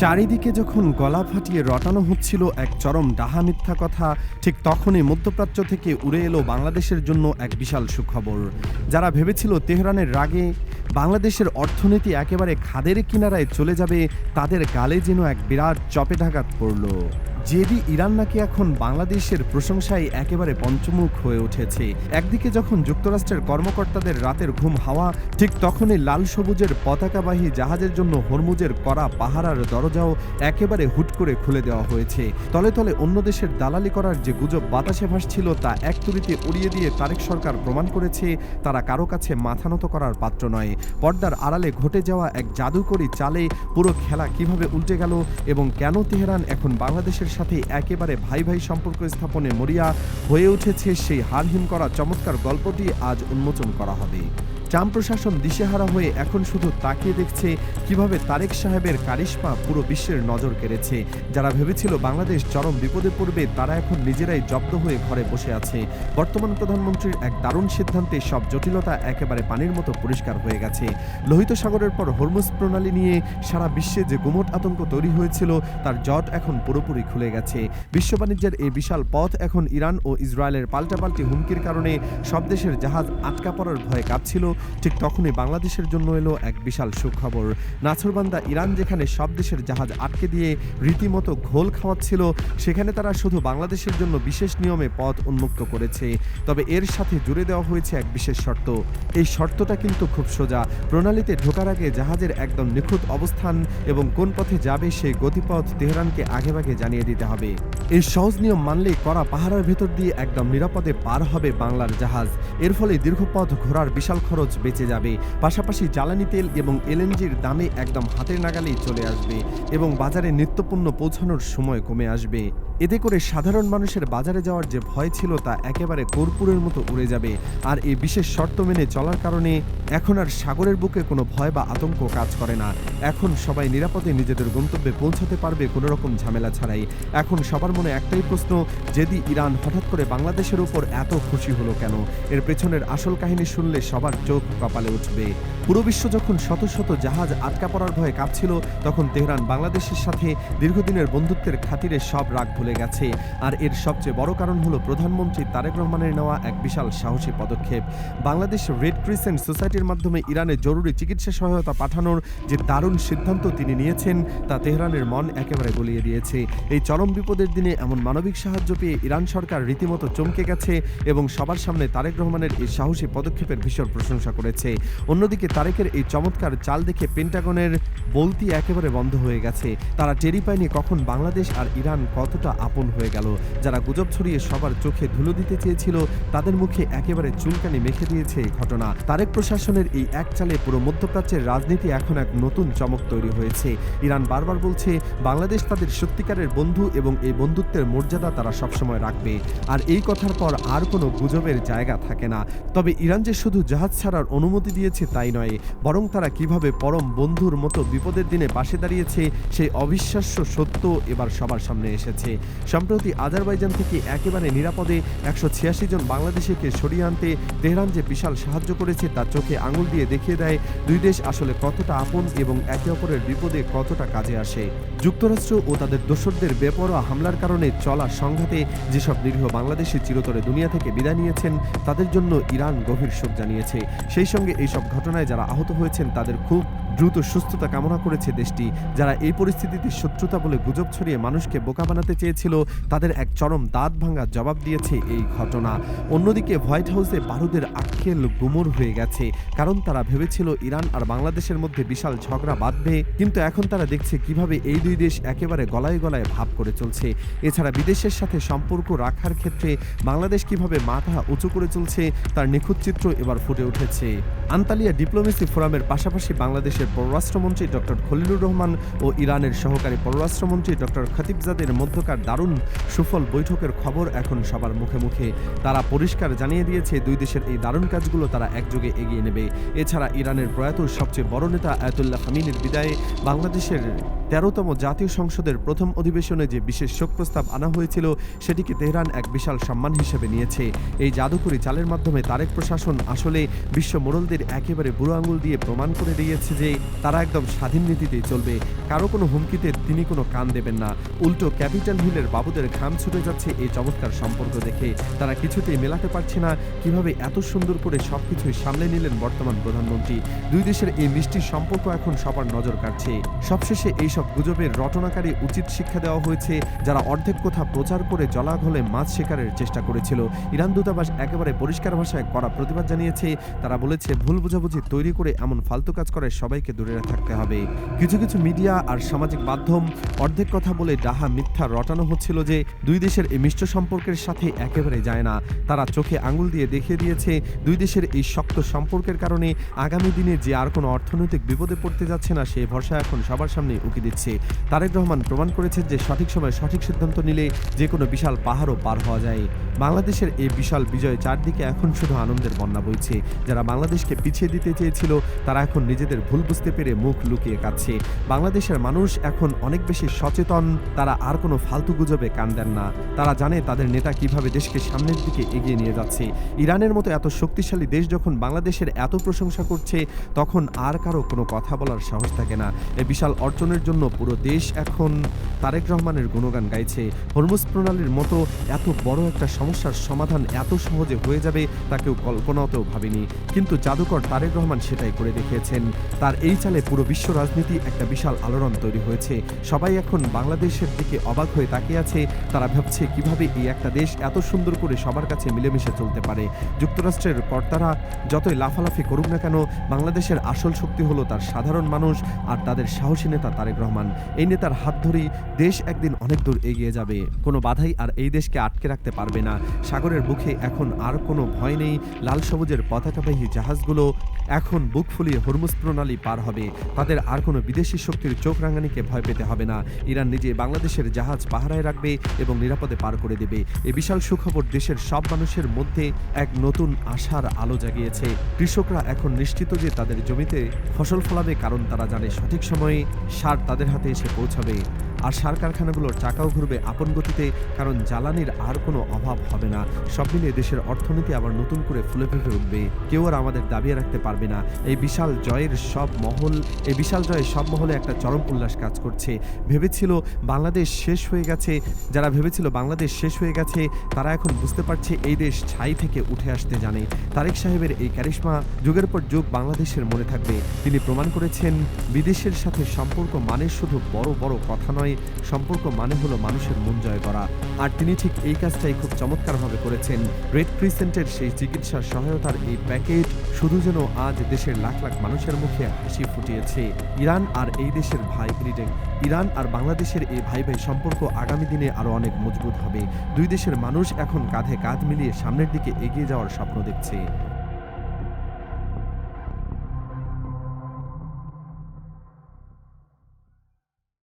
চারিদিকে যখন গলা ফাটিয়ে রটানো হচ্ছিল এক চরম ডাহা মিথ্যা কথা, ঠিক তখনই মধ্যপ্রাচ্য থেকে উড়ে এলো বাংলাদেশের জন্য এক বিশাল সুখবর। যারা ভেবেছিল তেহরানের রাগে বাংলাদেশের অর্থনীতি একেবারে খাদের কিনারায় চলে যাবে, তাদের গালে যেন এক বিরাট চপেটাঘাত পড়ল। জেদি ইরান নাকি এখন বাংলাদেশের প্রশংসায় একেবারে পঞ্চমুখ হয়ে উঠেছে। একদিকে যখন যুক্তরাষ্ট্রের কর্মকর্তাদের রাতের ঘুম হাওয়া, ঠিক তখনই লাল সবুজের পতাকাবাহী জাহাজের জন্য হরমুজের কড়া পাহারার দরজাও একেবারে হুট করে খুলে দেওয়া হয়েছে। তলে তলে অন্য দেশের দালালি করার যে গুজব বাতাসে ভাসছিল, তা এক তুড়িতে উড়িয়ে দিয়ে তারেক সরকার প্রমাণ করেছে তারা কারো কাছে মাথা নত করার পাত্র নয়। পর্দার আড়ালে ঘটে যাওয়া এক জাদুকরী চালে পুরো খেলা কিভাবে উল্টে গেল এবং কেন তেহরান এখন বাংলাদেশের সাথে একেবারে ভাই ভাই সম্পর্ক স্থাপনে মরিয়া হয়ে উঠেছে, সেই হারহীন করা চমৎকার গল্পটি আজ উন্মোচন করা হবে। ট্রাম্প প্রশাসন দিশেহারা হয়ে এখন শুধু তাকিয়ে দেখছে কিভাবে তারেক সাহেবের কারিশমা পুরো বিশ্বের নজর কেড়েছে। যারা ভেবেছিল বাংলাদেশ চরম বিপদে পড়বে, তারা এখন নিজেরাই জব্দ হয়ে ঘরে বসে আছে। বর্তমান প্রধানমন্ত্রীর এক দারুণ সিদ্ধান্তে সব জটিলতা একেবারে পানির মতো পরিষ্কার হয়ে গেছে। লোহিত সাগরের পর হরমুজ প্রণালী নিয়ে সারা বিশ্বে যে গুমট আতঙ্ক তৈরি হয়েছিল, তার জট এখন পুরোপুরি খুলে গেছে। বিশ্ব বাণিজ্যের এই বিশাল পথ এখন ইরান ও ইসরায়েলের পাল্টাপাল্টি হুমকির কারণে সব দেশের জাহাজ আটকা পড়ার ভয়ে কাঁপছিল। ঠিক তখনই বাংলাদেশের জন্য এলো এক বিশাল সুখবর। নাছরবান্দা ইরান যেখানে সব দেশের জাহাজ আটকে দিয়ে রীতিমতো ঘোল খাওয়াচ্ছিল, সেখানে তারা শুধু বাংলাদেশের জন্য বিশেষ নিয়মে পথ উন্মুক্ত করেছে। তবে এর সাথে জুড়ে দেওয়া হয়েছে এক বিশেষ শর্ত। এই শর্তটা কিন্তু খুব সোজা। প্রণালীতে ঢোকার আগে জাহাজের একদম নিখুঁত অবস্থান এবং কোন পথে যাবে সেই গতিপথ তেহরানকে আগেভাগে জানিয়ে দিতে হবে। এই সহজ নিয়ম মানলেই কড়া পাহারার ভেতর দিয়ে একদম নিরাপদে পার হবে বাংলার জাহাজ। এর ফলে দীর্ঘ পথ ঘোরার বিশাল খরচ বেঁচে যাবে। পাশাপাশি জ্বালানি তেল এবং এলএনজির দামে একদম হাতের নাগালেই চলে আসবে এবং বাজারে নিত্যপণ্য পৌঁছানোর সময় কমে আসবে। এতে করে সাধারণ মানুষের বাজারে যাওয়ার যে ভয় ছিল, তা একেবারে কর্পূরের মতো উড়ে যাবে। আর এই বিশেষ শর্ত মেনে চলার কারণে এখন আর সাগরের বুকে কোনো ভয় বা আতঙ্ক কাজ করে না। এখন সবাই নিরাপদে নিজেদের গন্তব্যে পৌঁছাতে পারবে কোনো রকম ঝামেলা ছাড়াই। এখন সবার মনে একটাই প্রশ্ন, যদি ইরান হঠাৎ করে বাংলাদেশের উপর এত খুশি হলো কেন? এর পেছনের আসল কাহিনী শুনলে সবার চোখ কপালে উঠবে। পুরো বিশ্ব যখন শত শত জাহাজ আটকা পড়ার ভয়ে কাঁপছিল, তখন তেহরান বাংলাদেশের সাথে দীর্ঘদিনের বন্ধুত্বের খাতিরে সব রাগ ভুলে গেছে। আর এর সবচেয়ে বড় কারণ হলো প্রধানমন্ত্রী তারেক রহমানের নেওয়া এক বিশাল সাহসী পদক্ষেপ। বাংলাদেশ রেড ক্রিসেন্ট সোসাইটির মাধ্যমে ইরানে জরুরি চিকিৎসা সহায়তা পাঠানোর যে দারুণ সিদ্ধান্ত তিনি নিয়েছেন, তা তেহরানের মন একেবারে গলিয়ে দিয়েছে। এই চরম বিপদের দিনে এমন মানবিক সাহায্য পেয়ে ইরান সরকার রীতিমতো চমকে গেছে এবং সবার সামনে তারেক রহমানের এই সাহসী পদক্ষেপের ভীষণ প্রশংসা করেছে। অন্যদিকে তারেকের এই চমৎকার চাল দেখে পেন্টাগনের বলতি একেবারে বন্ধ হয়ে গেছে। তারা টেরি পায়নি কখন বাংলাদেশ আর ইরান কতটা আপন হয়ে গেল। যারা গুজব ছড়িয়ে সবার চোখে ধুলো দিতে চেয়েছিল, তাদের মুখে একেবারে চুলকানি মেখে দিয়েছে এই ঘটনা। তারেক প্রশাসনের এই এক চালে পুরো মধ্যপ্রাচ্যের রাজনীতি এখন এক নতুন চমক তৈরি হয়েছে। ইরান বারবার বলছে বাংলাদেশ তাদের সত্যিকারের বন্ধু এবং এই বন্ধুত্বের মর্যাদা তারা সবসময় রাখবে। আর এই কথার পর আর কোনো গুজবের জায়গা থাকে না। তবে ইরান যে শুধু জাহাজ ছাড়ার অনুমতি দিয়েছে তাই নয়, বরং তারা কিভাবে পরম বন্ধুর মতো বিপদের দিনে পাশে দাঁড়িয়েছে, সেই অবিশ্বাস্য সত্য এবার সবার সামনে এসেছে। সম্প্রতি আজারবাইজান থেকে একেবারে নিরাপদে 186 জন বাংলাদেশিকে সরিয়ে আনতে তেহরান যে বিশাল সাহায্য করেছে, তা চোখে আঙুল দিয়ে দেখিয়ে দেয় দুই দেশ আসলে কতটা আপন এবং একে অপরের বিপদে কতটা কাজে আসে। যুক্তরাষ্ট্র ও তাদের দোসরদের বেপরোয়া হামলার কারণে চলা সংঘাতে যেসব নিরীহ বাংলাদেশি চিরতরে দুনিয়া থেকে বিদায় নিয়েছেন, তাদের জন্য ইরান গভীর শোক জানিয়েছে। সেই সঙ্গে এইসব ঘটনায় যারা আহত হয়েছেন, তাদের খুব দ্রুত সুস্থতা কামনা করেছে দেশটি। যারা এই পরিস্থিতিতে শত্রুতা বলে গুজব ছড়িয়ে মানুষকে বোকা বানাতে চেয়েছিল, তাদের এক চরম দাঁত ভাঙা জবাব দিয়েছে এই ঘটনা। অন্যদিকে হোয়াইট হাউসে বারুদের আক্কেল গুমর হয়ে গেছে, কারণ তারা ভেবেছিল ইরান আর বাংলাদেশের মধ্যে বিশাল ঝগড়া বাঁধবে, কিন্তু এখন তারা দেখছে কিভাবে এই দুই দেশ একেবারে গলায় গলায় ভাব করে চলছে। এছাড়া বিদেশের সাথে সম্পর্ক রাখার ক্ষেত্রে বাংলাদেশ কিভাবে মাথা উঁচু করে চলছে, তার নিখুঁত চিত্র এবার ফুটে উঠেছে। আন্তালিয়া ডিপ্লোমেসি ফোরামের পাশাপাশি বাংলাদেশের পররাষ্ট্রমন্ত্রী ডক্টর খলিলুর রহমান ও ইরানের সহকারী পররাষ্ট্রমন্ত্রী ডক্টর খতিবজাদের মধ্যকার দারুণ সুফল বৈঠকের খবর এখন সবার মুখে মুখে। তারা পরিষ্কার জানিয়ে দিয়েছে দুই দেশের এই দারুণ কাজগুলো তারা একযোগে এগিয়ে নেবে। এছাড়া ইরানের প্রয়াত সবচেয়ে বড় নেতা আয়াতুল্লাহ খামিনির বিদায়ে বাংলাদেশের 13তম জাতীয় সংসদের প্রথম অধিবেশনে যে বিশেষ শোক প্রস্তাব আনা হয়েছিল, সেটিকে তেহরান এক বিশাল সম্মান হিসেবে নিয়েছে। এই জাদুকরী চালের মাধ্যমে তারেক প্রশাসন আসলে বিশ্ব মোড়লদের একেবারে বুড়ো আঙুল দিয়ে প্রমাণ করে দিয়েছে যে তারা একদম স্বাধীন নীতিতেই চলবে, কারো কোনো হুমকিতে তিনি কোনো কান দেবেন না। উল্টো ক্যাপিটাল হিলের বাবুদের ঘাম ছুটে যাচ্ছে এই চমৎকার সম্পর্ক দেখে। তারা কিছুতেই মেলাতে পারছে না কিভাবে এত সুন্দর করে সবকিছুই সামলে নিলেন বর্তমান প্রধানমন্ত্রী। দুই দেশের এই মিষ্টি সম্পর্ক এখন সবার নজর কাড়ছে। সবশেষে এইসব গুজবের রটনাকারী উচিত শিক্ষা দেওয়া হয়েছে, যারা অর্ধেক কথা প্রচার করে জলাঘলে মাছ শিকারের চেষ্টা করেছিল। ইরান দূতাবাস একেবারে পরিষ্কার ভাষায় কড়া প্রতিবাদ জানিয়েছে। তারা বলেছে, ভুল বোঝাবুঝি তৈরি করে এমন ফালতু কাজ করে সবাইকে দূরে থাকতে হবে। কিছু কিছু মিডিয়া আর সামাজিক মাধ্যম অর্ধেক কথা বলে ডাহা মিথ্যা রটানো হচ্ছিল যে দুই দেশের এই মিষ্ট সম্পর্কের সাথে একেবারে যায় না। তারা চোখে আঙুল দিয়ে দেখিয়ে দিয়েছে দুই দেশের এই শক্ত সম্পর্কের কারণে আগামী দিনে যে আর কোনো অর্থনৈতিক বিপদে পড়তে যাচ্ছে না, সেই ভরসা এখন সবার সামনে উকি দিচ্ছে। তারেক রহমান প্রমাণ করেছেন যে সঠিক সময় সঠিক সিদ্ধান্ত নিলে যে কোনো বিশাল পাহাড়ও পার হওয়া যায়। বাংলাদেশের এই বিশাল বিজয় চারদিকে এখন শুধু আনন্দের বন্যা বইছে। যারা বাংলাদেশকে পিছিয়ে দিতে চেয়েছিল তারা এখন নিজেদের ভুল বুঝতে পেরে মুখ লুকিয়ে কাঁদছে। বাংলাদেশের মানুষ এখন অনেক বেশি সচেতন। তারা আর কোনো ফালতু গুজবে কান দেন না। তারা জানে তাদের নেতা কিভাবে দেশকে সামনের দিকে এগিয়ে নিয়ে যাচ্ছে। ইরানের মতো এত শক্তিশালী দেশ যখন বাংলাদেশের এত প্রশংসা করছে, তখন আর কারো কোনো কথা বলার সাহস থাকে না। এই বিশাল অর্জনের জন্য পুরো দেশ এখন তারেক রহমানের গুণগান গাইছে। হরমুজ প্রণালীর মতো এত বড় একটা সমস্যার সমাধান এত সহজে হয়ে যাবে তা কেউ কল্পনাতেও ভাবেনি, কিন্তু জাদুকর তারেক রহমান সেটাই করে দেখিয়েছেন। তার এই চালে পুরো বিশ্ব রাজনীতি একটা বিশাল আলোড়ন তৈরি হয়েছে। সবাই এখন বাংলাদেশের দিকে অবাক হয়ে তাকিয়ে আছে। তারা ভাবছে কিভাবে এই একটা দেশ এত সুন্দর করে সবার কাছে মিলেমিশে চলতে পারে। যুক্তরাষ্ট্রের কর্তারা যতই লাফালাফি করুক না কেন, বাংলাদেশের আসল শক্তি হলো তার সাধারণ মানুষ আর তাদের সাহসী নেতা তারেক রহমান। এই নেতার হাত ধরেই দেশ একদিন অনেক দূর এগিয়ে যাবে। কোনো বাধাই আর এই দেশকে আটকে রাখতে পারবে না। সাগরের বুকে এখন আর কোনো ভয় নেই। লাল সবুজের পতাকাবাহী জাহাজগুলো এখন বুক ফুলিয়ে হরমুজ প্রণালী পার হবে। তাদের আর কোনো বিদেশি শক্তির চোখ রাঙানিকে ভয় পেতে হবে না। ইরান নিজে বাংলাদেশের জাহাজ পাহারায় রাখবে এবং নিরাপদে পার করে দেবে। এই বিশাল সুখবর দেশের সব মানুষের মধ্যে এক নতুন আশার আলো জাগিয়েছে। কৃষকরা এখন নিশ্চিত যে তাদের জমিতে ফসল ফলাবে, কারণ তারা জানে সঠিক সময়ে সার তাদের হাতে এসে পৌঁছাবে। আর সার কারখানাগুলোর চাকাও ঘুরবে আপন গতিতে, কারণ জ্বালানির আর কোনো অভাব হবে না। সব মিলিয়ে দেশের অর্থনীতি আবার নতুন করে ফুলে ফেপে উঠবে। কেউ আর আমাদের দাবিয়ে রাখতে পারবে না। এই বিশাল জয়ে সব মহলে একটা চরম উল্লাস কাজ করছে। ভেবেছিল বাংলাদেশ শেষ হয়ে গেছে, যারা ভেবেছিল বাংলাদেশ শেষ হয়ে গেছে তারা এখন বুঝতে পারছে এই দেশ ছাই থেকে উঠে আসতে জানে। তারেক সাহেবের এই ক্যারিশমা যুগের পর যুগ বাংলাদেশের মনে থাকবে। তিনি প্রমাণ করেছেন বিদেশের সাথে সম্পর্ক মানে শুধু বড় বড় কথা নয়, সম্পর্ক মানে হলো মানুষের মন জয় করা। আর তিনি ঠিক এই কাজটাই খুব চমৎকারভাবে করেছেন। রেড ক্রিসেন্টের সেই চিকিৎসা সহায়তার এই প্যাকেট শুধু যেন আজ দেশের লাখ লাখ মানুষের মুখে হাসি ফুটিয়েছে। ইরান আর এই দেশের ইরান আর বাংলাদেশের এই ভাই ভাই সম্পর্ক আগামী দিনে আরো অনেক মজবুত হবে। দুই দেশের মানুষ এখন কাঁধে কাঁধ মিলিয়ে সামনের দিকে এগিয়ে যাওয়ার স্বপ্ন দেখছে।